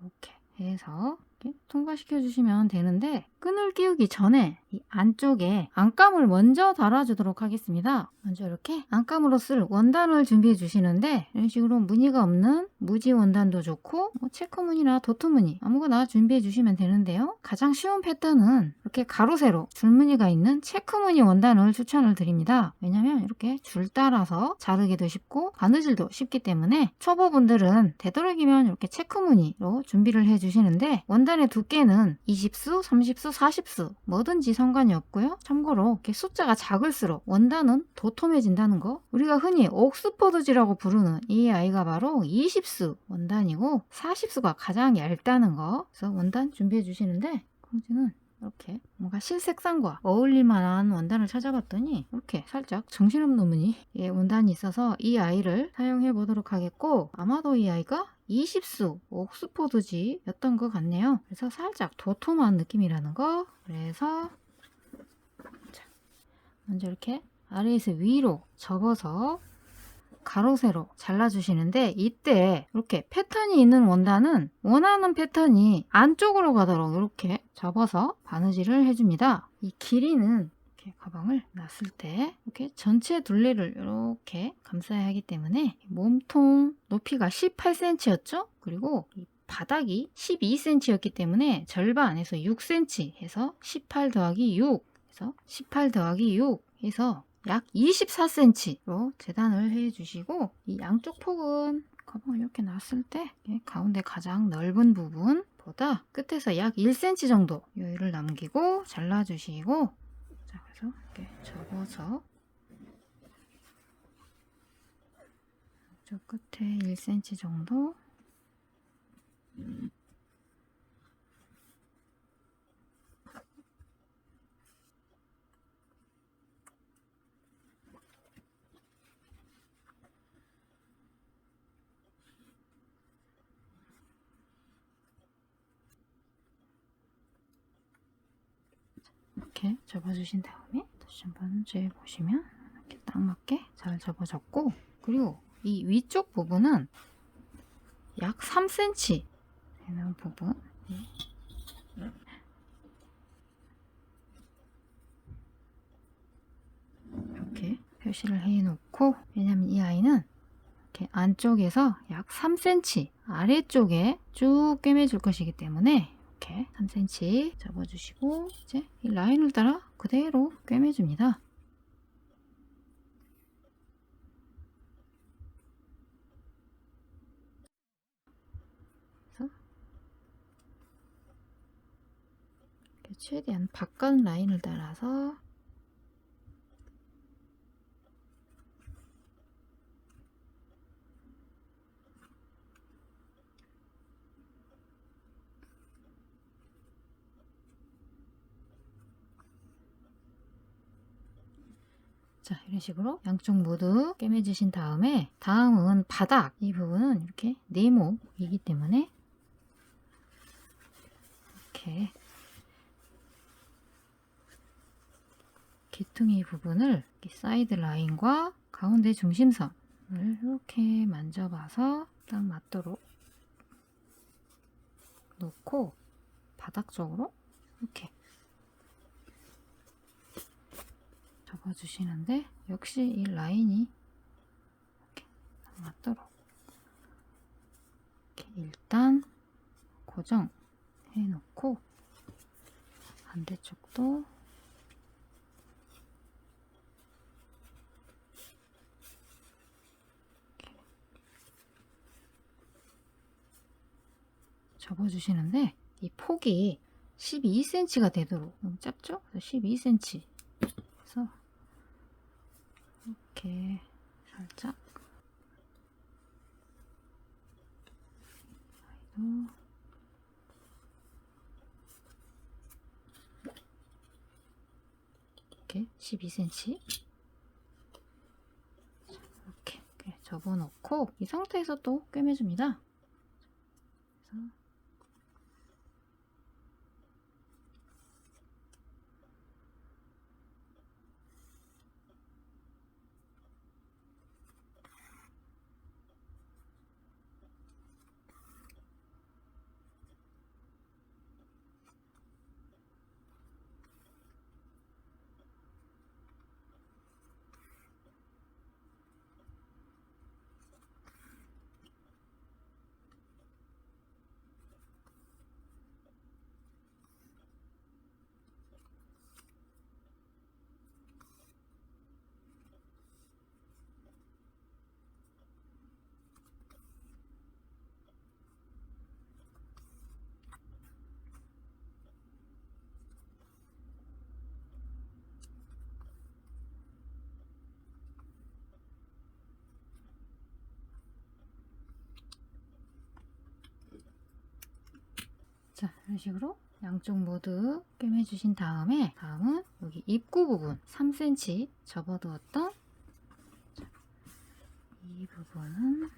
이렇게 해서 이렇게 통과시켜 주시면 되는데, 끈을 끼우기 전에 이 안쪽에 안감을 먼저 달아주도록 하겠습니다. 먼저 이렇게 안감으로 쓸 원단을 준비해 주시는데, 이런 식으로 무늬가 없는 무지 원단도 좋고 체크 무늬나 도트 무늬 아무거나 준비해 주시면 되는데요. 가장 쉬운 패턴은 이렇게 가로 세로 줄무늬가 있는 체크 무늬 원단을 추천을 드립니다. 왜냐면 이렇게 줄 따라서 자르기도 쉽고 바느질도 쉽기 때문에 초보분들은 되도록이면 이렇게 체크 무늬로 준비를 해 주시는데, 원단의 두께는 20수, 30수, 40수 뭐든지 상관이 없고요. 참고로 이렇게 숫자가 작을수록 원단은 도톰해진다는 거. 우리가 흔히 옥스퍼드지라고 부르는 이 아이가 바로 20수 원단이고 40수가 가장 얇다는 거. 그래서 원단 준비해 주시는데, 콩지는 이렇게 뭔가 실색상과 어울릴 만한 원단을 찾아봤더니 이렇게 살짝 정신없는 무늬 원단이 있어서 이 아이를 사용해 보도록 하겠고, 아마도 이 아이가 20수 옥스퍼드지였던 것 같네요. 그래서 살짝 도톰한 느낌이라는 거. 그래서 자, 먼저 이렇게 아래에서 위로 접어서 가로 세로 잘라주시는데, 이때 이렇게 패턴이 있는 원단은 원하는 패턴이 안쪽으로 가도록 이렇게 접어서 바느질을 해줍니다. 이 길이는 이렇게 가방을 놨을 때 이렇게 전체 둘레를 이렇게 감싸야 하기 때문에, 몸통 높이가 18cm였죠? 그리고 이 바닥이 12cm였기 때문에 절반에서 6cm 해서 18 더하기 6 해서 18 더하기 6 해서 약 24cm로 재단을 해주시고, 이 양쪽 폭은 가방을 이렇게 놨을 때 가운데 가장 넓은 부분보다 끝에서 약 1cm 정도 여유를 남기고 잘라주시고, 자, 그래서 이렇게 접어서 양쪽 끝에 1cm 정도 이렇게 접어주신 다음에 다시 한번 재보시면 이렇게 딱 맞게 잘 접어졌고, 그리고 이 위쪽 부분은 약 3cm 되는 부분 이렇게 표시를 해 놓고, 왜냐면 이 아이는 이렇게 안쪽에서 약 3cm 아래쪽에 쭉 꿰매줄 것이기 때문에 이렇게 3cm 접어주시고, 이제 이 라인을 따라 그대로 꿰매줍니다. 그래서 이렇게 최대한 바깥 라인을 따라서 자, 이런 식으로 양쪽 모두 꿰매주신 다음에, 다음은 바닥 이 부분은 이렇게 네모이기 때문에 이렇게 귀퉁이 부분을 이렇게 사이드 라인과 가운데 중심선을 이렇게 만져봐서 딱 맞도록 놓고 바닥 쪽으로 이렇게 접어주시는데, 역시 이 라인이 이렇게 맞도록 이렇게 일단 고정해 놓고, 반대쪽도 접어주시는데 이 폭이 12cm가 되도록, 너무 짧죠? 12cm. 그래서 이렇게 살짝 이렇게 12cm 이렇게 접어놓고 이 상태에서 또 꿰매줍니다. 그래서 자, 이런 식으로 양쪽 모두 꿰매주신 다음에 다음은 여기 입구 부분 3cm 접어두었던 이 부분은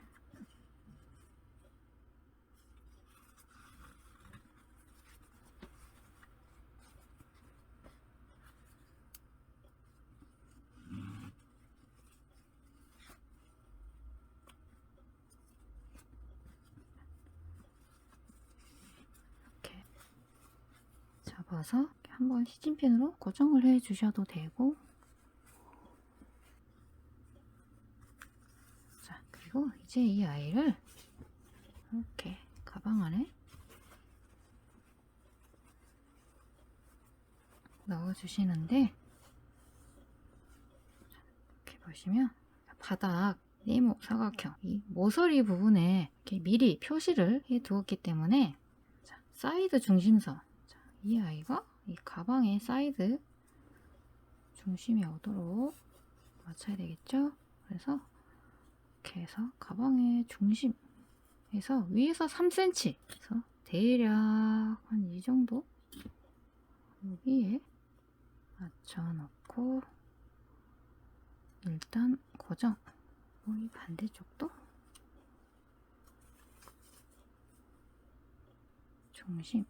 이렇게 접어서 한번 시침핀으로 고정을 해 주셔도 되고, 자, 그리고 이제 이 아이를 이렇게 가방 안에 넣어주시는데, 이렇게 보시면 바닥 네모 사각형 이 모서리 부분에 이렇게 미리 표시를 해 두었기 때문에, 자, 사이드 중심선, 자, 이 아이가 이 가방의 사이드 중심이 오도록 맞춰야 되겠죠? 그래서 이렇게 해서 가방의 중심에서 위에서 3cm, 그래서 대략 한 이 정도 여기에 맞춰놓고 일단 고정. 이 반대쪽도 중심.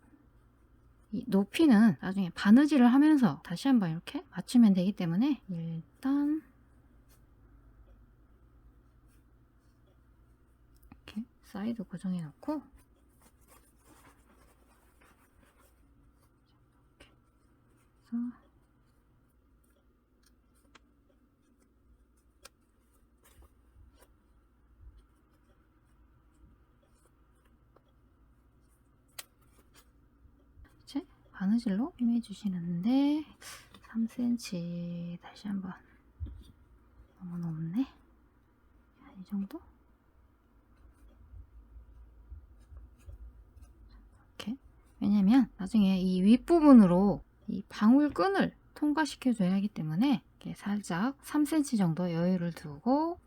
이 높이는 나중에 바느질을 하면서 다시 한번 이렇게 맞추면 되기 때문에 일단 이렇게 사이드 고정해 놓고, 이렇게 해서 이제 바느질로 꿰매 주시는데 3cm 다시 한번, 너무 높네. 이 정도? 이렇게. 왜냐면 나중에 이 윗부분으로 이 방울끈을 통과시켜 줘야 하기 때문에 이렇게 살짝 3cm 정도 여유를 두고,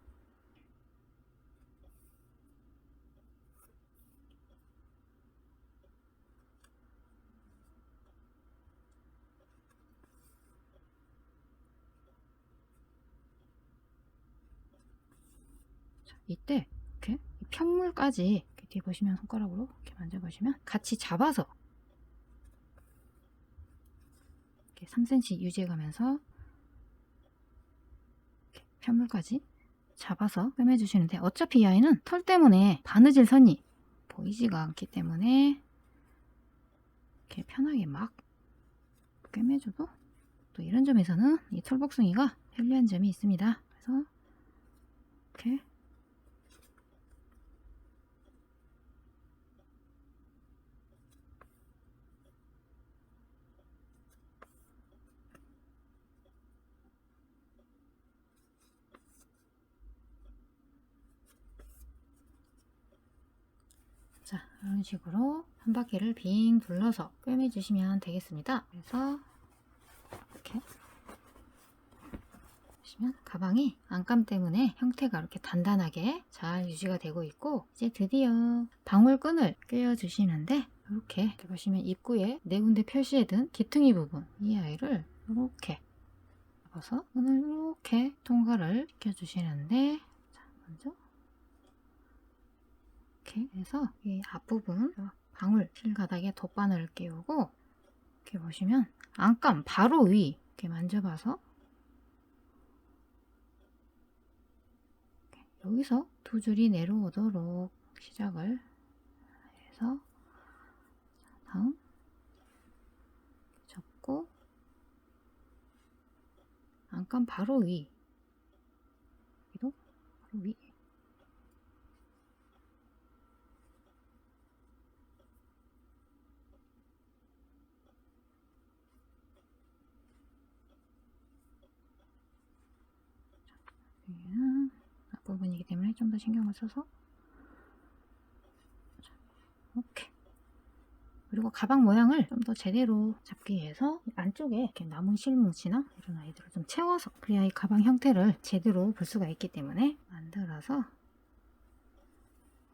이때 이렇게 편물까지 이렇게 뒤에 보시면 손가락으로 이렇게 만져보시면 같이 잡아서 이렇게 3cm 유지해가면서 이렇게 편물까지 잡아서 꿰매주시는데, 어차피 이 아이는 털 때문에 바느질 선이 보이지가 않기 때문에 이렇게 편하게 막 꿰매줘도 또 이런 점에서는 이 털복숭이가 편리한 점이 있습니다. 그래서 이렇게 자, 이런 식으로 한 바퀴를 빙 둘러서 꿰매주시면 되겠습니다. 그래서 이렇게 보시면 가방이 안감 때문에 형태가 이렇게 단단하게 잘 유지가 되고 있고, 이제 드디어 방울끈을 꿰어주시는데, 이렇게 보시면 입구에 네 군데 표시해둔 기퉁이 부분, 이 아이를 이렇게 잡아서 끈을 이렇게 통과를 시켜주시는데, 자, 먼저 이렇게 해서 이 앞부분 방울 실가닥에 덧바늘을 끼우고, 이렇게 보시면 안감 바로 위 이렇게 만져봐서 여기서 두 줄이 내려오도록 시작을 해서, 다음 접고 안감 바로 위, 여기도 바로 위, 여기는 앞부분이기 때문에 좀 더 신경을 써서 이렇게. 그리고 가방 모양을 좀 더 제대로 잡기 위해서 안쪽에 이렇게 남은 실뭉치나 이런 아이들을 좀 채워서, 그래야 이 가방 형태를 제대로 볼 수가 있기 때문에 만들어서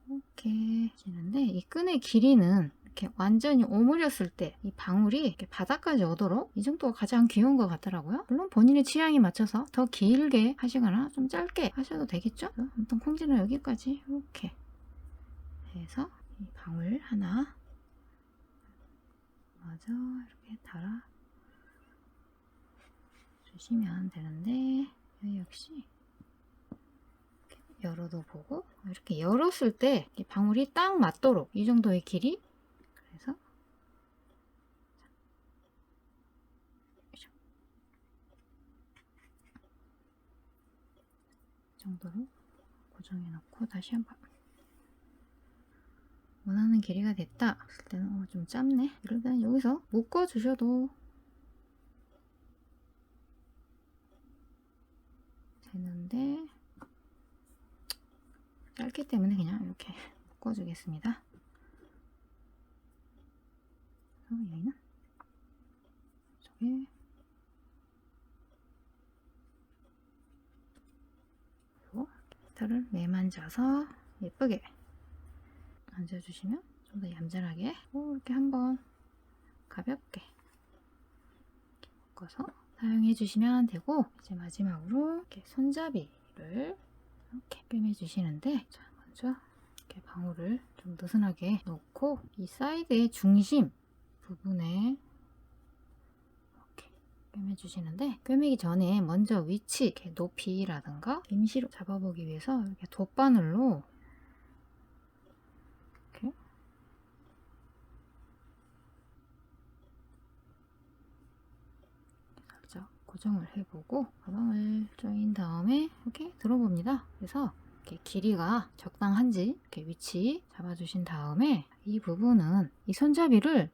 이렇게 지는데, 이 끈의 길이는 이렇게 완전히 오므렸을 때 이 방울이 이렇게 바닥까지 오도록 이 정도가 가장 귀여운 것 같더라고요. 물론 본인의 취향에 맞춰서 더 길게 하시거나 좀 짧게 하셔도 되겠죠. 아무튼 콩지는 여기까지 이렇게 해서 이 방울 하나 마저 이렇게 달아 주시면 되는데, 여기 역시 열어도 보고, 이렇게 열었을 때 방울이 딱 맞도록 이 정도의 길이, 그래서 이 정도로 고정해 놓고, 다시 한번 원하는 길이가 됐다 했을 때는 좀 짧네, 이럴 때는 여기서 묶어 주셔도 되는데, 짧기 때문에 그냥 이렇게 묶어 주겠습니다. 여기는 이쪽에 깃털을 매만져서 예쁘게 얹어주시면 좀 더 얌전하게 이렇게 한번 가볍게 묶어서 사용해 주시면 되고, 이제 마지막으로 이렇게 손잡이를 이렇게 꿰매 주시는데, 자, 먼저 이렇게 방울을 좀 느슨하게 놓고 이 사이드의 중심 부분에 이렇게 꿰매 주시는데, 꿰매기 전에 먼저 위치 이렇게 높이라든가 임시로 잡아보기 위해서 이렇게 돗바늘로 이렇게 살짝 고정을 해보고 가방을 조인 다음에 이렇게 들어봅니다. 그래서 이렇게 길이가 적당한지 이렇게 위치 잡아주신 다음에, 이 부분은 이 손잡이를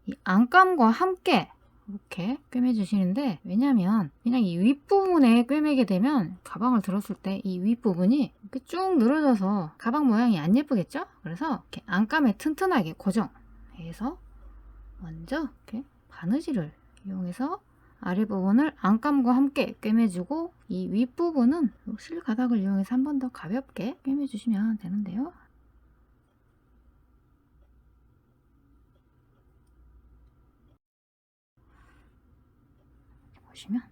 이 안감과 함께 이렇게 꿰매 주시는데, 왜냐면 그냥 이 윗부분에 꿰매게 되면 가방을 들었을 때 이 윗부분이 이렇게 쭉 늘어져서 가방 모양이 안 예쁘겠죠? 그래서 이렇게 안감에 튼튼하게 고정해서 먼저 이렇게 바느질을 이용해서 아랫부분을 안감과 함께 꿰매주고, 이 윗부분은 실가닥을 이용해서 한 번 더 가볍게 꿰매주시면 되는데요. 보시면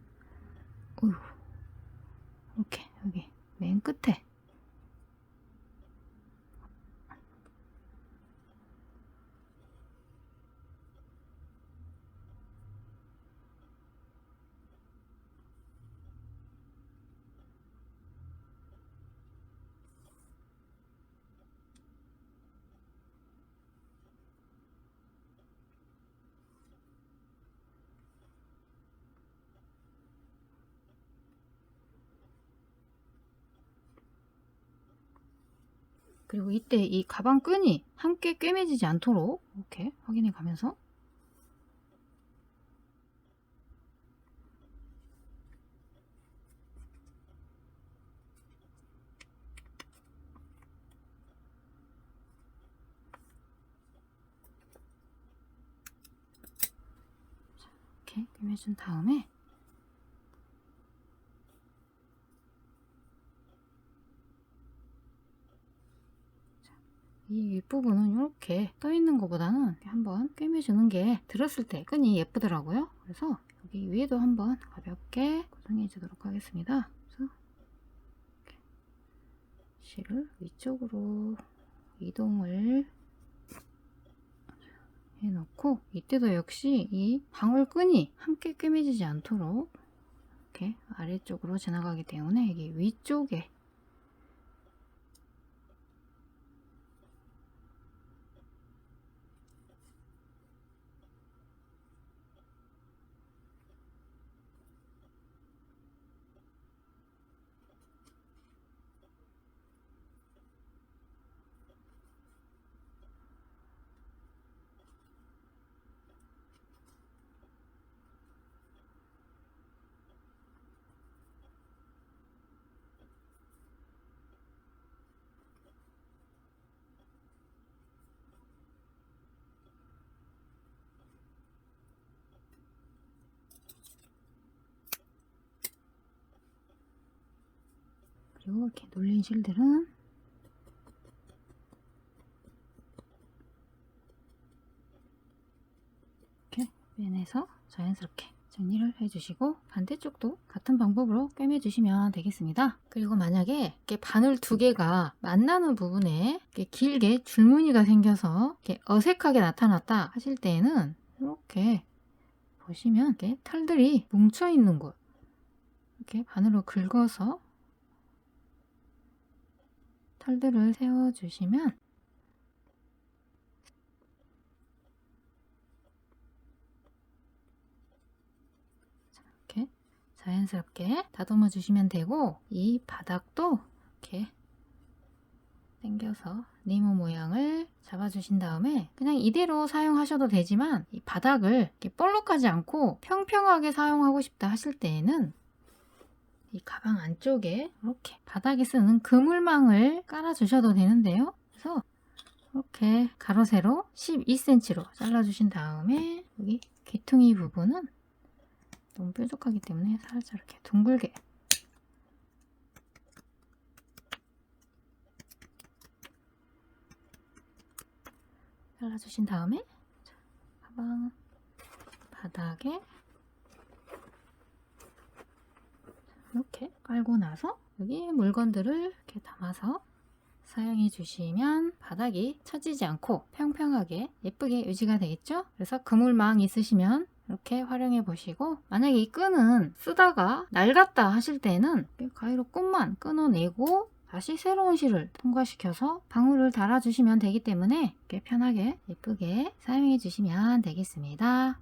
이렇게 여기 맨 끝에 그리고 이때 이 가방 끈이 함께 꿰매지지 않도록 이렇게 확인해 가면서 꿰매준 다음에 이 윗부분은 이렇게 떠있는 것보다는 한번 꿰매주는 게 들었을 때 끈이 예쁘더라고요. 그래서 여기 위에도 한번 가볍게 고정해 주도록 하겠습니다. 그래서 이렇게 실을 위쪽으로 이동을 해놓고, 이때도 역시 이 방울끈이 함께 꿰매지지 않도록 이렇게 아래쪽으로 지나가기 때문에 이게 위쪽에 그리고 이렇게 눌린 실들은 이렇게 빼내서 자연스럽게 정리를 해주시고, 반대쪽도 같은 방법으로 꿰매주시면 되겠습니다. 그리고 만약에 이렇게 바늘 두 개가 만나는 부분에 이렇게 길게 줄무늬가 생겨서 이렇게 어색하게 나타났다 하실 때에는 이렇게 보시면 이렇게 털들이 뭉쳐 있는 곳, 이렇게 바늘로 긁어서 털들을 세워주시면 이렇게 자연스럽게 다듬어 주시면 되고, 이 바닥도 이렇게 당겨서 네모 모양을 잡아주신 다음에 그냥 이대로 사용하셔도 되지만, 이 바닥을 이렇게 볼록하지 않고 평평하게 사용하고 싶다 하실 때에는 이 가방 안쪽에 이렇게 바닥에 쓰는 그물망을 깔아 주셔도 되는데요. 그래서 이렇게 가로 세로 12cm로 잘라 주신 다음에 여기 귀퉁이 부분은 너무 뾰족하기 때문에 살짝 이렇게 둥글게 잘라 주신 다음에 가방 바닥에 이렇게 깔고 나서 여기 물건들을 이렇게 담아서 사용해 주시면 바닥이 처지지 않고 평평하게 예쁘게 유지가 되겠죠? 그래서 그물망 있으시면 이렇게 활용해 보시고, 만약에 이 끈은 쓰다가 낡았다 하실 때는 가위로 끈만 끊어내고 다시 새로운 실을 통과시켜서 방울을 달아주시면 되기 때문에 이렇게 편하게 예쁘게 사용해 주시면 되겠습니다.